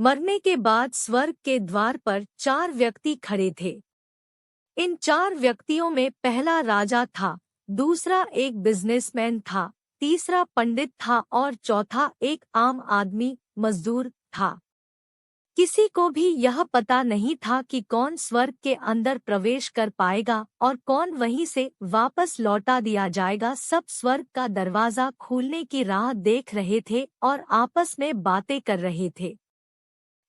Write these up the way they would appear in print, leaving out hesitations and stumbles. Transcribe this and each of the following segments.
मरने के बाद स्वर्ग के द्वार पर 4 व्यक्ति खड़े थे। इन 4 व्यक्तियों में पहला राजा था, दूसरा एक बिजनेसमैन था, तीसरा पंडित था और चौथा एक आम आदमी मजदूर था। किसी को भी यह पता नहीं था कि कौन स्वर्ग के अंदर प्रवेश कर पाएगा और कौन वहीं से वापस लौटा दिया जाएगा। सब स्वर्ग का दरवाजा खुलने की राह देख रहे थे और आपस में बातें कर रहे थे।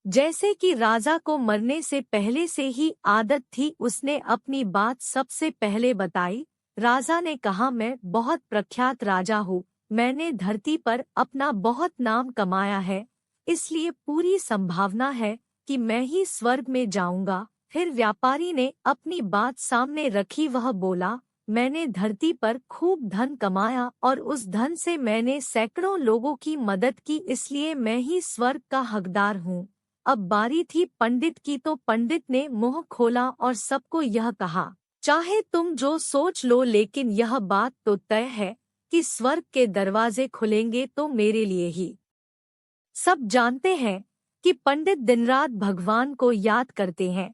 जैसे कि राजा को मरने से पहले से ही आदत थी, उसने अपनी बात सबसे पहले बताई। राजा ने कहा, मैं बहुत प्रख्यात राजा हूँ, मैंने धरती पर अपना बहुत नाम कमाया है, इसलिए पूरी संभावना है कि मैं ही स्वर्ग में जाऊंगा। फिर व्यापारी ने अपनी बात सामने रखी, वह बोला, मैंने धरती पर खूब धन कमाया और उस धन से मैंने सैकड़ों लोगों की मदद की, इसलिए मैं ही स्वर्ग का हकदार हूँ। अब बारी थी पंडित की, तो पंडित ने मुंह खोला और सबको यह कहा, चाहे तुम जो सोच लो, लेकिन यह बात तो तय है कि स्वर्ग के दरवाजे खुलेंगे तो मेरे लिए ही। सब जानते हैं कि पंडित दिन रात भगवान को याद करते हैं,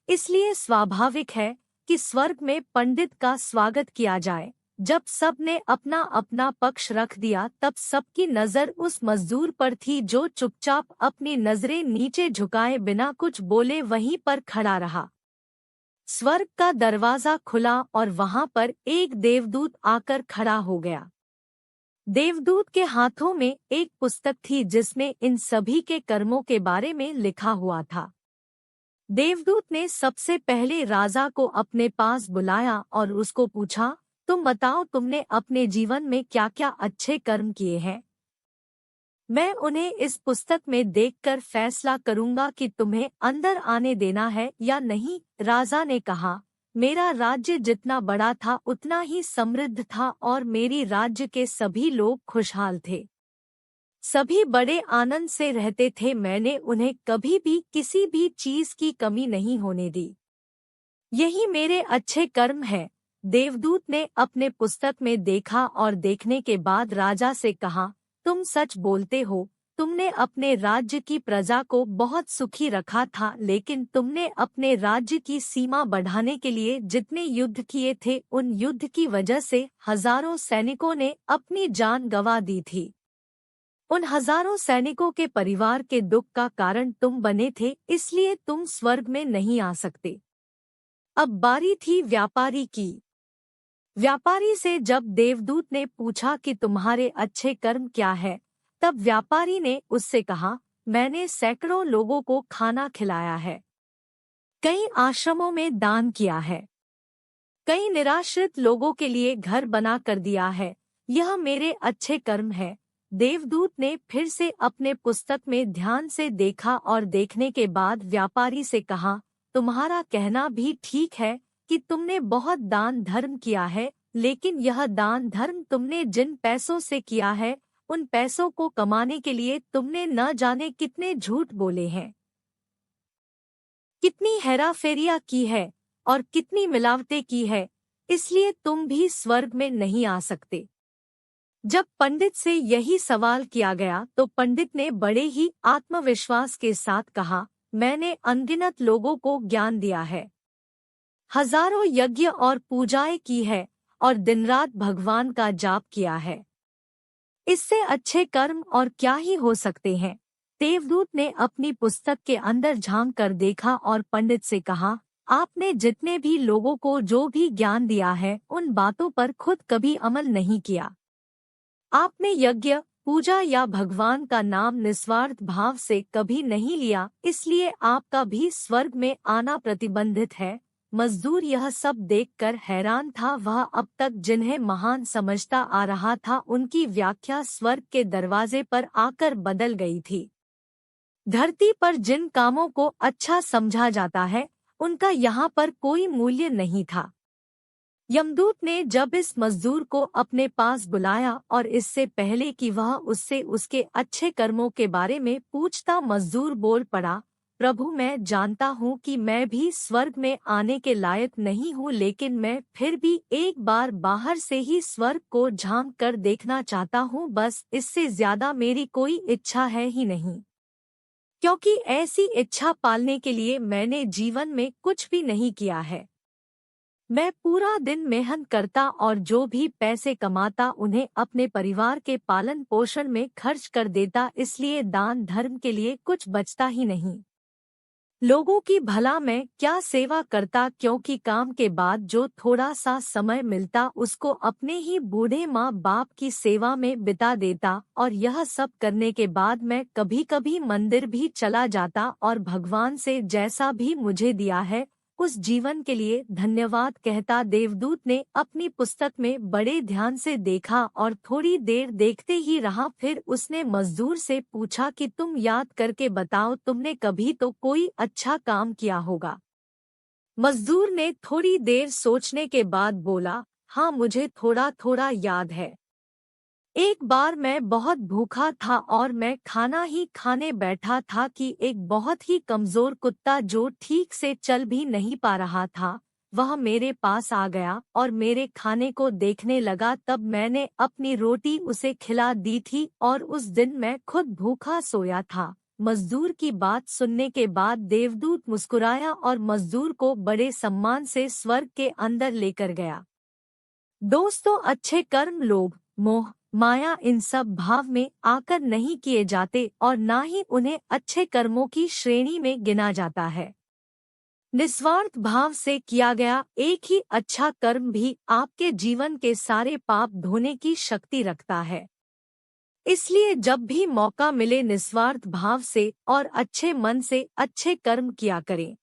इसलिए स्वाभाविक है कि स्वर्ग में पंडित का स्वागत किया जाए। जब सब ने अपना अपना पक्ष रख दिया, तब सबकी नजर उस मजदूर पर थी जो चुपचाप अपनी नजरें नीचे झुकाए बिना कुछ बोले वहीं पर खड़ा रहा। स्वर्ग का दरवाजा खुला और वहां पर एक देवदूत आकर खड़ा हो गया। देवदूत के हाथों में एक पुस्तक थी जिसमें इन सभी के कर्मों के बारे में लिखा हुआ था। देवदूत ने सबसे पहले राजा को अपने पास बुलाया और उसको पूछा, तुम बताओ, तुमने अपने जीवन में क्या क्या अच्छे कर्म किए हैं? मैं उन्हें इस पुस्तक में देखकर फैसला करूंगा कि तुम्हें अंदर आने देना है या नहीं। राजा ने कहा, मेरा राज्य जितना बड़ा था उतना ही समृद्ध था और मेरी राज्य के सभी लोग खुशहाल थे। सभी बड़े आनंद से रहते थे, मैंने उन्हें कभी भी किसी भी चीज की कमी नहीं होने दी। यही मेरे अच्छे कर्म हैं। देवदूत ने अपने पुस्तक में देखा और देखने के बाद राजा से कहा, तुम सच बोलते हो, तुमने अपने राज्य की प्रजा को बहुत सुखी रखा था, लेकिन तुमने अपने राज्य की सीमा बढ़ाने के लिए जितने युद्ध किए थे, उन युद्ध की वजह से हजारों सैनिकों ने अपनी जान गंवा दी थी। उन हजारों सैनिकों के परिवार के दुख का कारण तुम बने थे, इसलिए तुम स्वर्ग में नहीं आ सकते। अब बारी थी व्यापारी की। व्यापारी से जब देवदूत ने पूछा कि तुम्हारे अच्छे कर्म क्या है, तब व्यापारी ने उससे कहा, मैंने सैकड़ों लोगों को खाना खिलाया है, कई आश्रमों में दान किया है, कई निराश्रित लोगों के लिए घर बना कर दिया है, यह मेरे अच्छे कर्म है। देवदूत ने फिर से अपने पुस्तक में ध्यान से देखा और देखने के बाद व्यापारी से कहा, तुम्हारा कहना भी ठीक है कि तुमने बहुत दान धर्म किया है, लेकिन यह दान धर्म तुमने जिन पैसों से किया है, उन पैसों को कमाने के लिए तुमने न जाने कितने झूठ बोले हैं, कितनी हेराफेरियां की है और कितनी मिलावटें की है, इसलिए तुम भी स्वर्ग में नहीं आ सकते। जब पंडित से यही सवाल किया गया तो पंडित ने बड़े ही आत्मविश्वास के साथ कहा, मैंने अनगिनत लोगों को ज्ञान दिया है, हजारों यज्ञ और पूजाएं की है और दिन रात भगवान का जाप किया है। इससे अच्छे कर्म और क्या ही हो सकते हैं। देवदूत ने अपनी पुस्तक के अंदर झांक कर देखा और पंडित से कहा, आपने जितने भी लोगों को जो भी ज्ञान दिया है, उन बातों पर खुद कभी अमल नहीं किया। आपने यज्ञ, पूजा या भगवान का नाम निस्वार्थ भाव से कभी नहीं लिया, इसलिए आपका भी स्वर्ग में आना प्रतिबंधित है। मजदूर यह सब देखकर हैरान था। वह अब तक जिन्हें महान समझता आ रहा था, उनकी व्याख्या स्वर्ग के दरवाजे पर आकर बदल गई थी। धरती पर जिन कामों को अच्छा समझा जाता है, उनका यहाँ पर कोई मूल्य नहीं था। यमदूत ने जब इस मजदूर को अपने पास बुलाया और इससे पहले कि वह उससे उसके अच्छे कर्मों के बारे में पूछता, मजदूर बोल पड़ा, प्रभु, मैं जानता हूँ कि मैं भी स्वर्ग में आने के लायक नहीं हूँ, लेकिन मैं फिर भी एक बार बाहर से ही स्वर्ग को झांक कर देखना चाहता हूँ, बस इससे ज्यादा मेरी कोई इच्छा है ही नहीं। क्योंकि ऐसी इच्छा पालने के लिए मैंने जीवन में कुछ भी नहीं किया है। मैं पूरा दिन मेहनत करता और जो भी पैसे कमाता उन्हें अपने परिवार के पालन पोषण में खर्च कर देता, इसलिए दान धर्म के लिए कुछ बचता ही नहीं। लोगों की भला मैं क्या सेवा करता, क्योंकि काम के बाद जो थोड़ा सा समय मिलता उसको अपने ही बूढ़े माँ बाप की सेवा में बिता देता। और यह सब करने के बाद मैं कभी कभी मंदिर भी चला जाता और भगवान से जैसा भी मुझे दिया है उस जीवन के लिए धन्यवाद कहता। देवदूत ने अपनी पुस्तक में बड़े ध्यान से देखा और थोड़ी देर देखते ही रहा। फिर उसने मजदूर से पूछा कि तुम याद करके बताओ, तुमने कभी तो कोई अच्छा काम किया होगा। मजदूर ने थोड़ी देर सोचने के बाद बोला, हाँ मुझे थोड़ा थोड़ा याद है। एक बार मैं बहुत भूखा था और मैं खाना ही खाने बैठा था कि एक बहुत ही कमजोर कुत्ता जो ठीक से चल भी नहीं पा रहा था, वह मेरे पास आ गया और मेरे खाने को देखने लगा। तब मैंने अपनी रोटी उसे खिला दी थी और उस दिन मैं खुद भूखा सोया था। मजदूर की बात सुनने के बाद देवदूत मुस्कुराया और मजदूर को बड़े सम्मान से स्वर्ग के अंदर लेकर गया। दोस्तों, अच्छे कर्म लोभ मोह माया इन सब भाव में आकर नहीं किए जाते और ना ही उन्हें अच्छे कर्मों की श्रेणी में गिना जाता है। निस्वार्थ भाव से किया गया एक ही अच्छा कर्म भी आपके जीवन के सारे पाप धोने की शक्ति रखता है। इसलिए जब भी मौका मिले निस्वार्थ भाव से और अच्छे मन से अच्छे कर्म किया करें।